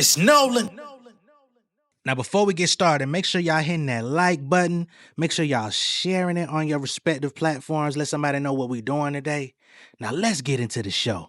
It's Nolan. Now, before we get started, make sure y'all hitting that like button. Make sure y'all sharing it on your respective platforms. Let somebody know what we're doing today. Now, let's get into the show.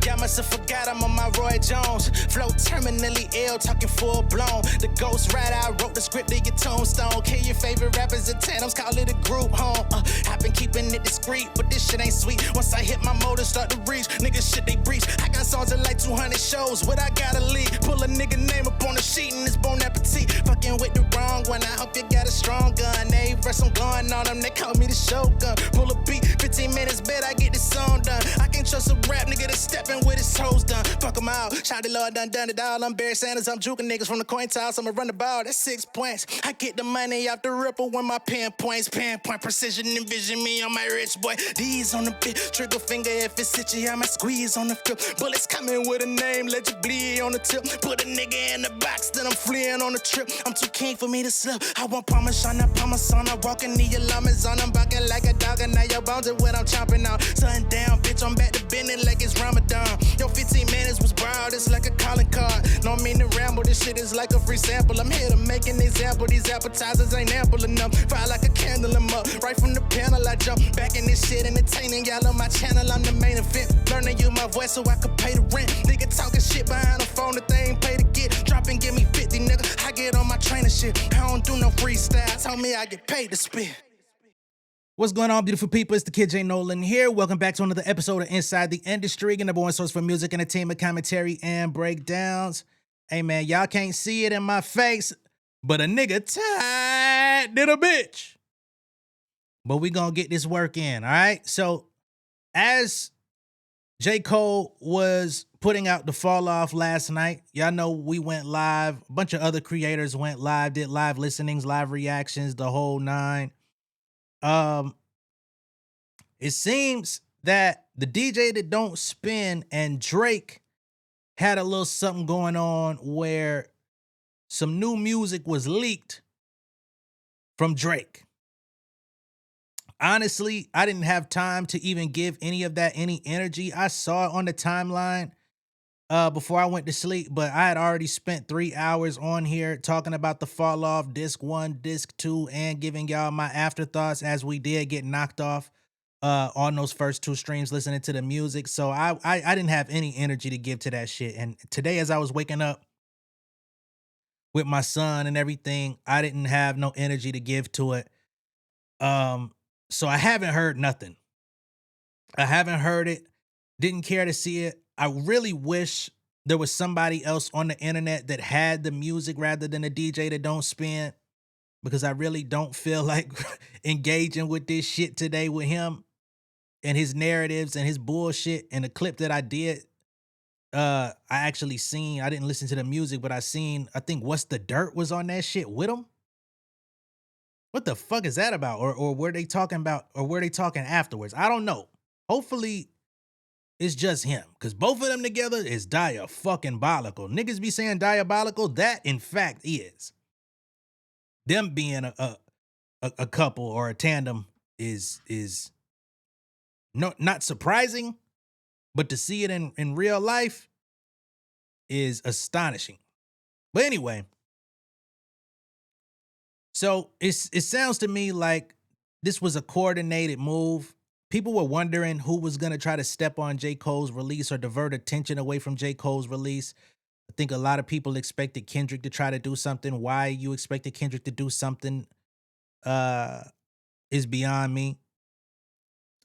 Y'all must have forgot I'm on my Roy Jones. Flow terminally ill, talking full blown. The Ghost Rider, I wrote the script to your tombstone. Kill your favorite rappers and tandems, call it a group home. I've been keeping it discreet, but this shit ain't sweet. Once I hit my motor, start to reach. Niggas shit they breach. I got songs in like 200 shows, but I gotta lead. Pull a nigga name up on the sheet and it's bon appetit. Fucking with the wrong one, I hope you got a strong gun. They verse I'm going on them, they call me the Shogun. Pull a beat, 15 minutes, bet I get this song done. I can't trust a rap nigga that's stepping with his toes done. Fuck him out. Shout the Lord done it all. I'm Barry Sanders. I'm juking niggas from the coin toss. I'ma run the ball. That's 6 points. I get the money off the ripple when my pinpoints. Pinpoint precision. Envision me on my rich boy. These on the bit. Trigger finger if it's itchy. I might squeeze on the flip. Bullets coming with a name. Let you bleed on the tip. Put a nigga in the box. Then I'm fleeing on the trip. I'm too king for me to slip. I want Parmesan. I Parmesan. I walk in the alarms on. I'm barking like a dog. And now your bones are what I'm chomping on. Sun down, bitch. I'm back to bending like it's Ramadan. Yo, 15 minutes was broad, it's like a calling card. No mean to ramble, this shit is like a free sample. I'm here to make an example, these appetizers ain't ample enough. Fire like a candle, I'm up, right from the panel I jump. Back in this shit, entertaining y'all on my channel, I'm the main event. Learn to use my voice so I could pay the rent. Nigga talking shit behind the phone, the thing pay to get. Drop and give me 50, nigga, I get on my trainer shit. I don't do no freestyle, tell me I get paid to spit. What's going on, beautiful people? It's the kid J Nolan here. Welcome back to another episode of Inside the Industry, your number one source for music, entertainment, commentary, and breakdowns. Hey, man, y'all can't see it in my face, but a nigga tight than a bitch. But we gonna get this work in, all right? So, as J. Cole was putting out the Fall Off last night, y'all know we went live. A bunch of other creators went live, did live listenings, live reactions, the whole nine. It seems that the DJ that don't spin and Drake had a little something going on where some new music was leaked from Drake. Honestly, I didn't have time to even give any of that any energy. I saw it on the timeline before I went to sleep, but I had already spent 3 hours on here talking about the Fall Off disc 1, disc 2, and giving y'all my afterthoughts as we did get knocked off on those first 2 streams listening to the music. So I didn't have any energy to give to that shit. And today, as I was waking up with my son and everything, I didn't have no energy to give to it. So I haven't heard nothing. I haven't heard it. Didn't care to see it. I really wish there was somebody else on the internet that had the music rather than a DJ that don't spin, because I really don't feel like engaging with this shit today with him and his narratives and his bullshit. And the clip that I did, I actually seen, I didn't listen to the music, but I think What's the Dirt was on that shit with him. What the fuck is that about? Or were they talking about, or were they talking afterwards? I don't know. Hopefully it's just him, because both of them together is diabolical. Niggas be saying diabolical. That, in fact, is. Them being a couple or a tandem is not surprising, but to see it in real life is astonishing. But anyway, so it sounds to me like this was a coordinated move. People were wondering who was going to try to step on J. Cole's release or divert attention away from J. Cole's release. I think a lot of people expected Kendrick to try to do something. Why you expected Kendrick to do something is beyond me.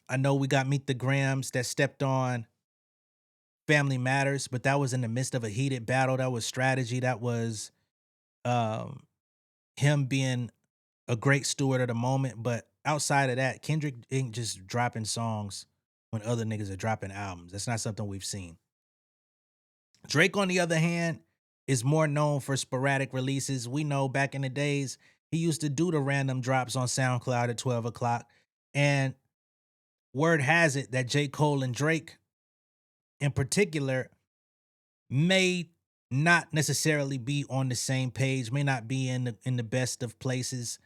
I know we got Meet the Grams that stepped on Family Matters, but that was in the midst of a heated battle. That was strategy. That was him being a great steward of the moment. But outside of that, Kendrick ain't just dropping songs when other niggas are dropping albums. That's not something we've seen. Drake, on the other hand, is more known for sporadic releases. We know back in the days, he used to do the random drops on SoundCloud at 12 o'clock. And word has it that J. Cole and Drake, in particular, may not necessarily be on the same page, may not be in the best of places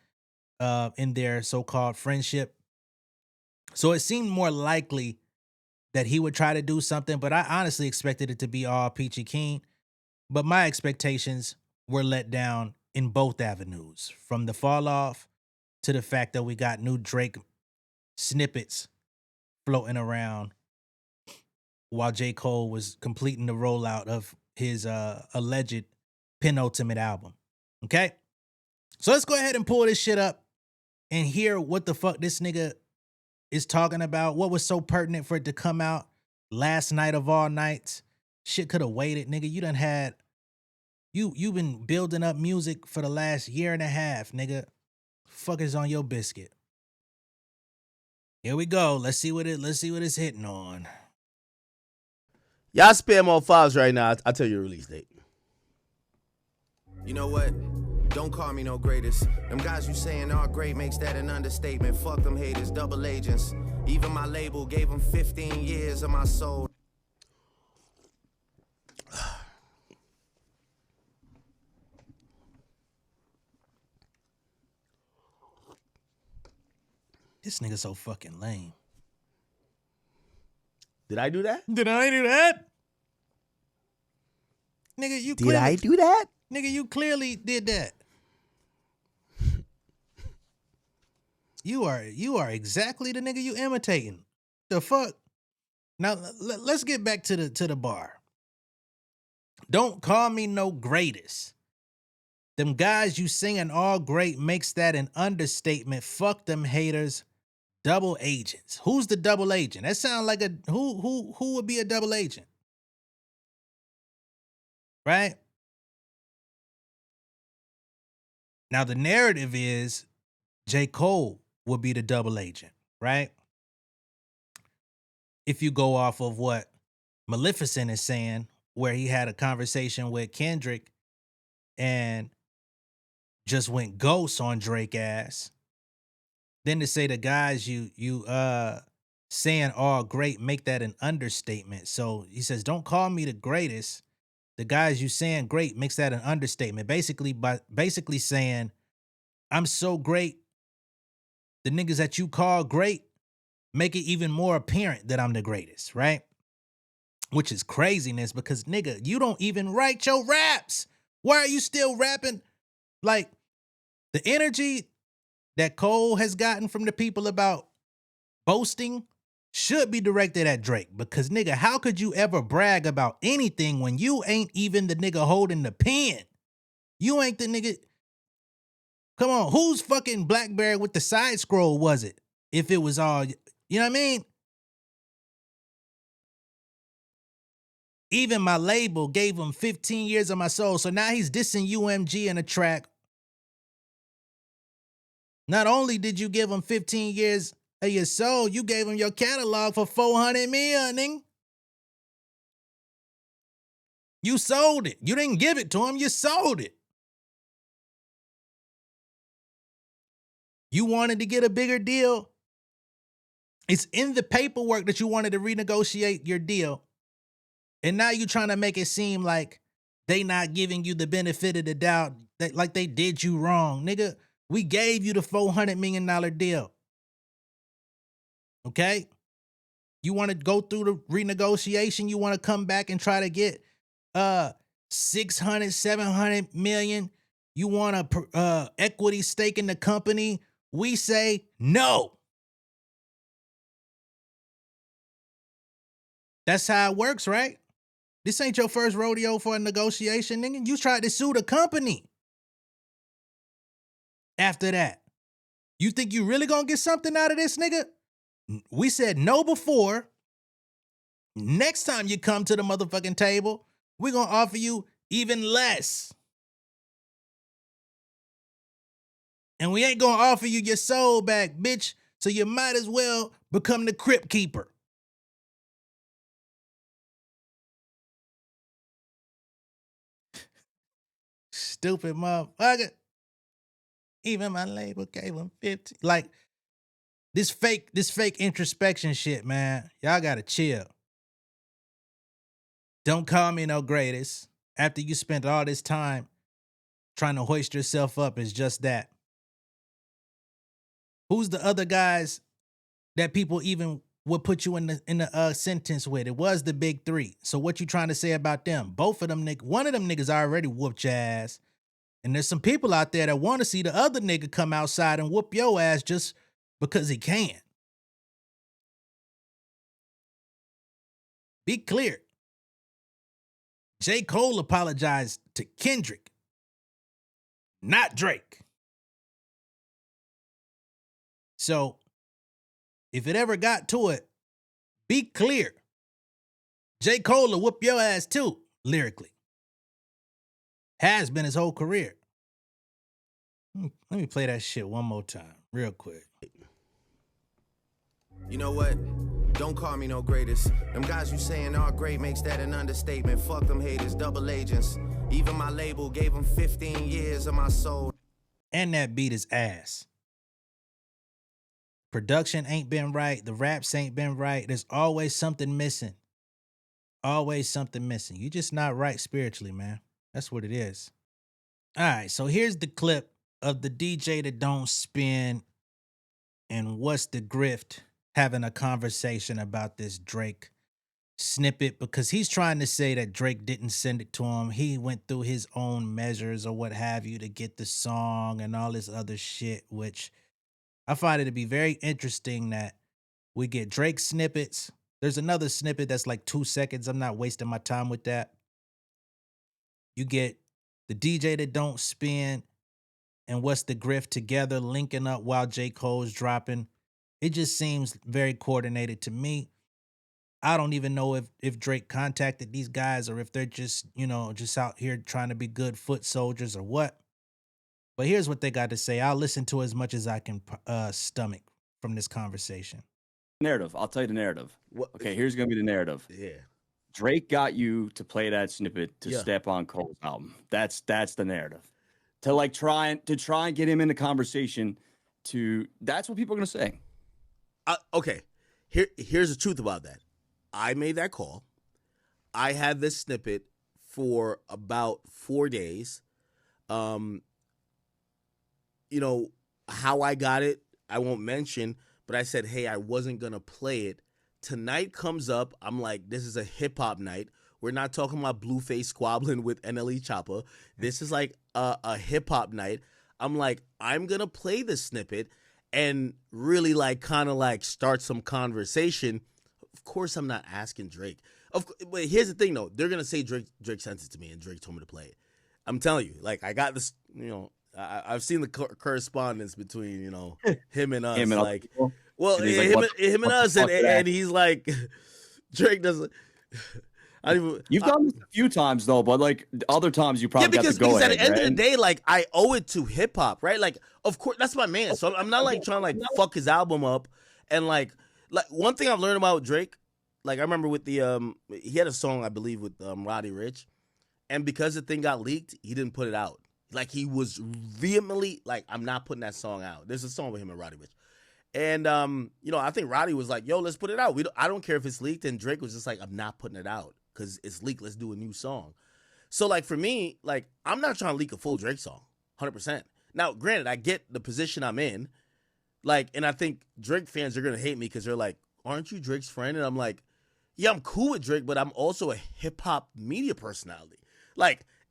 in their so-called friendship. So it seemed more likely that he would try to do something, but I honestly expected it to be all peachy keen. But my expectations were let down in both avenues, from the fall off to the fact that we got new Drake snippets floating around while J. Cole was completing the rollout of his alleged penultimate album. Okay? So let's go ahead and pull this shit up and hear what the fuck this nigga is talking about. What was so pertinent for it to come out last night of all nights? Shit could have waited, nigga. You done had you've been building up music for the last year and a half, nigga. Fuck is on your biscuit. Here we go. Let's see what it's hitting on. Y'all spam on files right now. I'll tell you the release date. You know what? Don't call me no greatest. Them guys you saying are great makes that an understatement. Fuck them haters, double agents. Even my label gave them 15 years of my soul. This nigga so fucking lame. Did I do that? Did I do that? Nigga, you Did I do that? Nigga, you clearly did that. You are exactly the nigga you imitating. The fuck? Now let's get back to the bar. Don't call me no greatest. Them guys you singing all great makes that an understatement. Fuck them haters. Double agents. Who's the double agent? That sounds like who would be a double agent? Right? Now the narrative is J. Cole would be the double agent, right? If you go off of what Maleficent is saying, where he had a conversation with Kendrick and just went ghost on Drake ass. Then to say the guys you saying all great make that an understatement. So he says, don't call me the greatest. The guys you saying great makes that an understatement. Basically saying, I'm so great. The niggas that you call great make it even more apparent that I'm the greatest, right? Which is craziness because, nigga, you don't even write your raps. Why are you still rapping? Like, the energy that Cole has gotten from the people about boasting should be directed at Drake. Because, nigga, how could you ever brag about anything when you ain't even the nigga holding the pen? You ain't the nigga. Come on, whose fucking BlackBerry with the side scroll was it? If it was all, you know what I mean? Even my label gave him 15 years of my soul. So now he's dissing UMG in a track. Not only did you give him 15 years of your soul, you gave him your catalog for 400 million. You sold it. You didn't give it to him, you sold it. You wanted to get a bigger deal. It's in the paperwork that you wanted to renegotiate your deal. And now you're trying to make it seem like they not giving you the benefit of the doubt, that like they did you wrong. Nigga, we gave you the $400 million deal. Okay? You want to go through the renegotiation? You want to come back and try to get 600, 700 million? You want a equity stake in the company? We say no. That's how it works, right? This ain't your first rodeo for a negotiation, nigga. You tried to sue the company. After that, you think you really gonna get something out of this, nigga? We said no before. Next time you come to the motherfucking table, we're gonna offer you even less. And we ain't gonna offer you your soul back, bitch. So you might as well become the crypt keeper. Stupid motherfucker. Even my label gave him 50. Like, this fake introspection shit, man. Y'all gotta chill. Don't call me no greatest. After you spent all this time trying to hoist yourself up as just that. Who's the other guys that people even would put you in the sentence with. It was the big three. So what you trying to say about them? Both of them niggas, one of them niggas already whooped your ass. And there's some people out there that want to see the other nigga come outside and whoop your ass just because he can. Be clear. J. Cole apologized to Kendrick, not Drake. So if it ever got to it, be clear. J. Cole will whoop your ass too, lyrically. Has been his whole career. Let me play that shit one more time, real quick. You know what? Don't call me no greatest. Them guys you saying are great makes that an understatement. Fuck them haters, double agents. Even my label gave them 15 years of my soul. And that beat is ass. Production ain't been right. The raps ain't been right. There's always something missing. Always something missing. You just not right spiritually, man. That's what it is. All right, so here's the clip of the DJ that don't spin and What's the Grift having a conversation about this Drake snippet, because he's trying to say that Drake didn't send it to him. He went through his own measures or what have you to get the song and all this other shit, which I find it to be very interesting that we get Drake snippets. There's another snippet that's like 2 seconds. I'm not wasting my time with that. You get the DJ that don't spin and What's the Grift together linking up while J. Cole's dropping. It just seems very coordinated to me. I don't even know if Drake contacted these guys or if they're just, just out here trying to be good foot soldiers or what. But here's what they got to say. I'll listen to as much as I can stomach from this conversation. Narrative. I'll tell you the narrative. Okay, here's going to be the narrative. Yeah. Drake got you to play that snippet to step on Cole's album. That's the narrative. To try and get him in the conversation. That's what people are going to say. Okay. Here's the truth about that. I made that call. I had this snippet for about 4 days. How I got it, I won't mention, but I said, hey, I wasn't going to play it. Tonight comes up. I'm like, this is a hip hop night. We're not talking about Blueface squabbling with NLE Choppa. This is like a hip hop night. I'm like, I'm going to play the snippet and really start some conversation. Of course, I'm not asking Drake. But here's the thing, though. They're going to say Drake sent it to me and Drake told me to play it. I'm telling you, I got this, I've seen the correspondence between, him and us. Him and us, and he's like, Drake doesn't. You've done this a few times though, but other times you probably got to go because at the end of the day, I owe it to hip hop, right? Of course, that's my man. So I'm not trying to fuck his album up. And one thing I've learned about Drake, I remember with the he had a song I believe with Roddy Ricch, and because the thing got leaked, he didn't put it out. He was vehemently I'm not putting that song out. There's a song with him and Roddy Ricch. And, I think Roddy was like, yo, let's put it out. I don't care if it's leaked. And Drake was just like, I'm not putting it out because it's leaked. Let's do a new song. So, for me, I'm not trying to leak a full Drake song, 100%. Now, granted, I get the position I'm in. And I think Drake fans are going to hate me because they're like, aren't you Drake's friend? And I'm like, yeah, I'm cool with Drake, but I'm also a hip-hop media personality.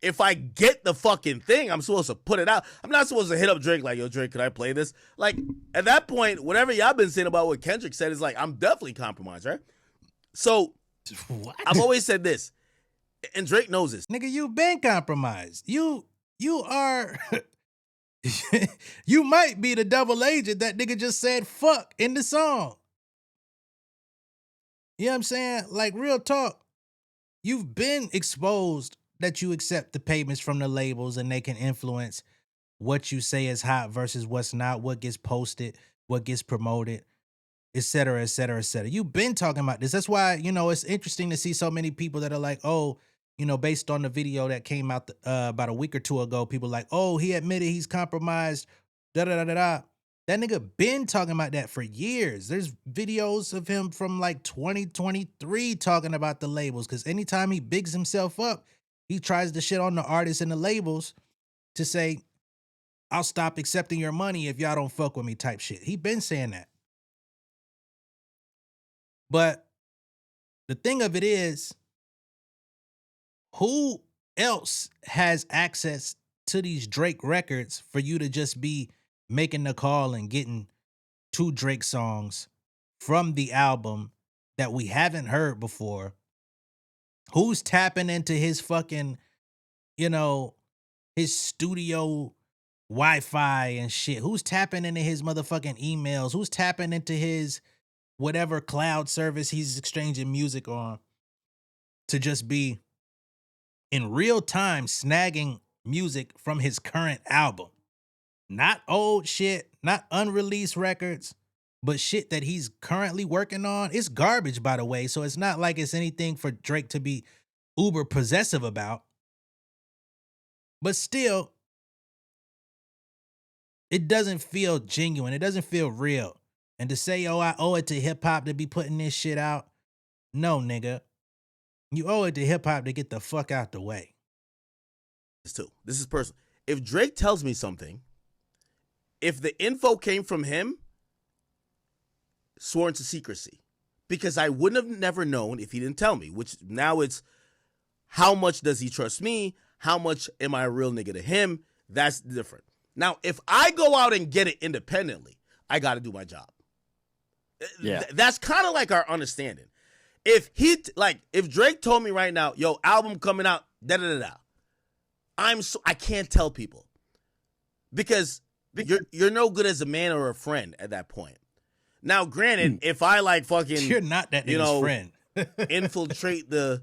If I get the fucking thing, I'm supposed to put it out. I'm not supposed to hit up Drake yo, Drake, can I play this? At that point, whatever y'all been saying about what Kendrick said is I'm definitely compromised, right? So, what? I've always said this, and Drake knows this. Nigga, you've been compromised. You are... you might be the double agent that nigga just said fuck in the song. You know what I'm saying? Real talk. You've been exposed that you accept the payments from the labels and they can influence what you say is hot versus what's not, what gets posted, what gets promoted, et cetera, et cetera, et cetera. You've been talking about this. That's why, it's interesting to see so many people that are like, oh, based on the video that came out about a week or two ago, people like, oh, he admitted he's compromised, da-da-da-da-da. That nigga been talking about that for years. There's videos of him from 2023 talking about the labels, because anytime he bigs himself up, he tries to shit on the artists and the labels to say, I'll stop accepting your money if y'all don't fuck with me type shit. He been saying that. But the thing of it is, who else has access to these Drake records for you to just be making the call and getting 2 Drake songs from the album that we haven't heard before? Who's tapping into his fucking, his studio Wi-Fi and shit? Who's tapping into his motherfucking emails? Who's tapping into his whatever cloud service he's exchanging music on to just be in real time snagging music from his current album? Not old shit, not unreleased records, but shit that he's currently working on. It's garbage, by the way, so it's not like it's anything for Drake to be uber possessive about. But still, it doesn't feel genuine. It doesn't feel real. And to say, oh, I owe it to hip hop to be putting this shit out. No, nigga. You owe it to hip hop to get the fuck out the way. This is personal. If Drake tells me something, if the info came from him, sworn to secrecy. Because I wouldn't have never known if he didn't tell me, which now it's how much does he trust me? How much am I a real nigga to him? That's different. Now, if I go out and get it independently, I got to do my job. Yeah. That's kind of like our understanding. If Drake told me right now, yo, album coming out, da-da-da-da, I can't tell people. Because you're no good as a man or a friend at that point. Now, granted, if I you're not that nigga's friend. infiltrate the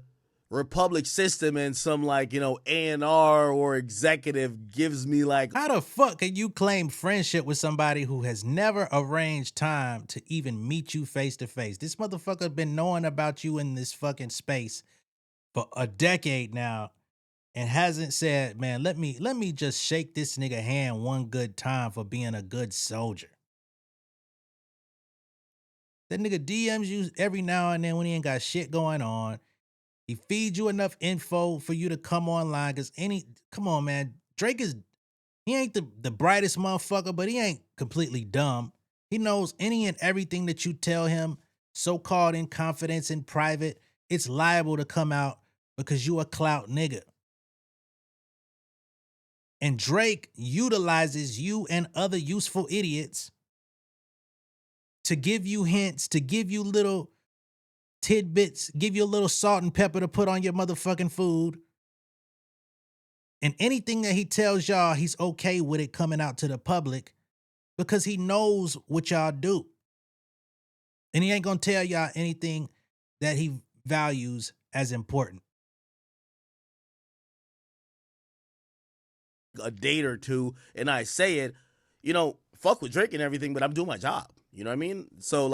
Republic system and some A&R or executive gives me how the fuck can you claim friendship with somebody who has never arranged time to even meet you face to face? This motherfucker been knowing about you in this fucking space for a decade now and hasn't said, man, let me just shake this nigga hand one good time for being a good soldier. That nigga DMs you every now and then when he ain't got shit going on. He feeds you enough info for you to come online. Come on, man. Drake he ain't the brightest motherfucker, but he ain't completely dumb. He knows any and everything that you tell him, so-called in confidence in private, it's liable to come out because you a clout nigga. And Drake utilizes you and other useful idiots to give you hints, to give you little tidbits, give you a little salt and pepper to put on your motherfucking food. And anything that he tells y'all, he's okay with it coming out to the public because he knows what y'all do. And he ain't gonna tell y'all anything that he values as important. A date or two, and I say it, fuck with Drake and everything, but I'm doing my job. You know what I mean? So,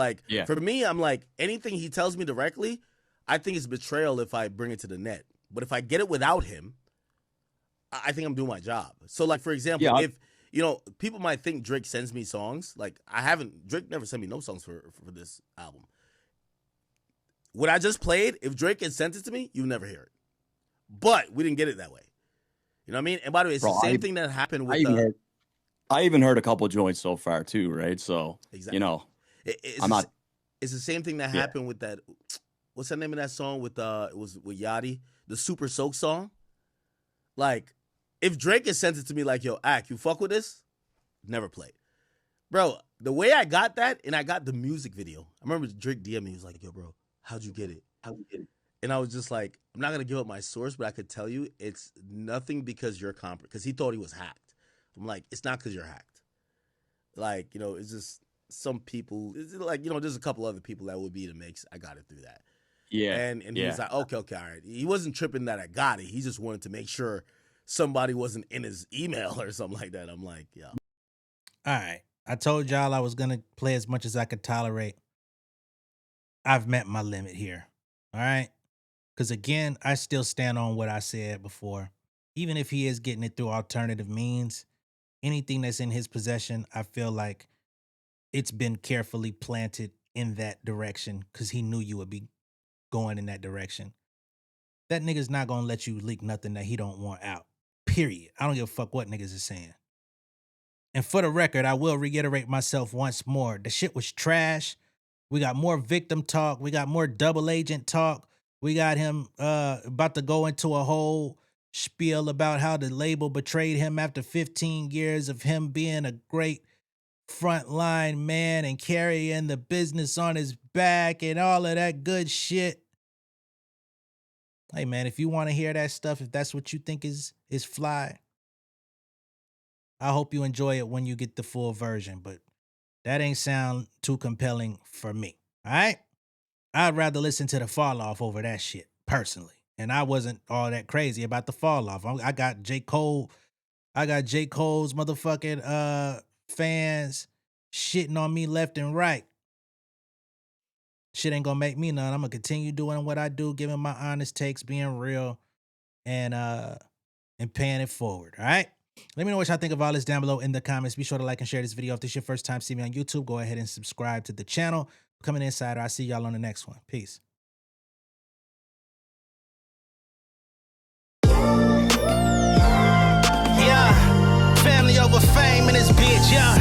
For me, I'm like, anything he tells me directly, I think it's betrayal if I bring it to the net. But if I get it without him, I think I'm doing my job. So, for example, if, people might think Drake sends me songs. Drake never sent me no songs for this album. What I just played, if Drake had sent it to me, you'd never hear it. But we didn't get it that way. You know what I mean? And by the way, it's the same thing that happened with I even heard a couple joints so far too, right? So exactly. It's the same thing that happened with that. What's the name of that song with it was with Yachty, the Super Soak song? If Drake had sent it to me yo, Ak, you fuck with this? Never played. Bro, the way I got that, and I got the music video. I remember Drake DM me, he was like, yo, bro, how'd you get it? And I was just like, I'm not gonna give up my source, but I could tell you it's nothing because you're because he thought he was hacked. I'm like, it's not because you're hacked. It's just some people. It's there's a couple other people that would be in the mix. I got it through that. Yeah. And he was like, okay, all right. He wasn't tripping that I got it. He just wanted to make sure somebody wasn't in his email or something like that. I'm like, yeah. All right. I told y'all I was going to play as much as I could tolerate. I've met my limit here. All right. Because again, I still stand on what I said before. Even if he is getting it through alternative means, anything that's in his possession, I feel like it's been carefully planted in that direction because he knew you would be going in that direction. That nigga's not going to let you leak nothing that he don't want out. Period. I don't give a fuck what niggas is saying. And for the record, I will reiterate myself once more. The shit was trash. We got more victim talk. We got more double agent talk. We got him about to go into a whole spiel about how the label betrayed him after 15 years of him being a great frontline man and carrying the business on his back and all of that good shit. Hey man, if you want to hear that stuff, if that's what you think is fly, I hope you enjoy it when you get the full version, but that ain't sound too compelling for me. All right? I'd rather listen to the fall off over that shit, personally. And I wasn't all that crazy about the fall off. I got J. Cole's motherfucking fans shitting on me left and right. Shit ain't gonna make me none. I'm gonna continue doing what I do, giving my honest takes, being real, and paying it forward. All right? Let me know what y'all think of all this down below in the comments. Be sure to like and share this video. If this is your first time seeing me on YouTube, go ahead and subscribe to the channel. Become an insider. I'll see y'all on the next one. Peace. Yeah, family over fame in this bitch, yeah.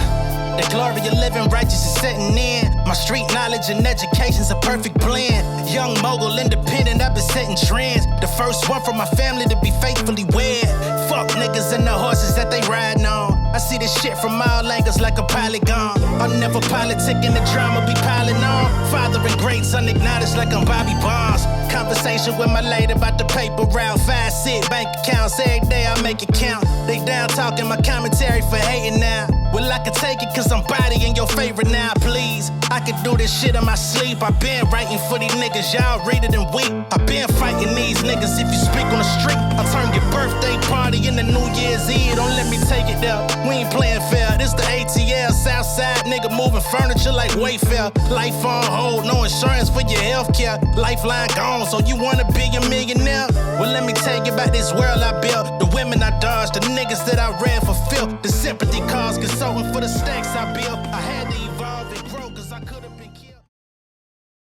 The glory of living righteous is setting in. My street knowledge and education's a perfect blend. Young mogul, independent, I've been setting trends. The first one from my family to be faithfully wed. Fuck niggas and the horses that they riding on. I see this shit from all angles like a polygon. I'm never politicking, the drama be piling on. Father and greats unacknowledged like I'm Bobby Bonds. Conversation with my lady about the paper route. 5 sit bank accounts, every day I make it count. They down talking my commentary for hating now. Well, I can take it cause I'm bodying your favorite now, please. I could do this shit in my sleep. I been writing for these niggas, y'all read it and weep. I been fighting these niggas if you speak on the street. I'll turn your birthday party into New Year's Eve. Don't let me take it there. We ain't playing fair. This the ATL, Southside nigga moving furniture like Wayfair. Life on hold, no insurance for your health care. Lifeline gone, so you wanna be a millionaire? Well, let me tell you about this world I built. The women I dodged, the niggas that I ran for filth. The sympathy calls, consulting for the stacks I built. I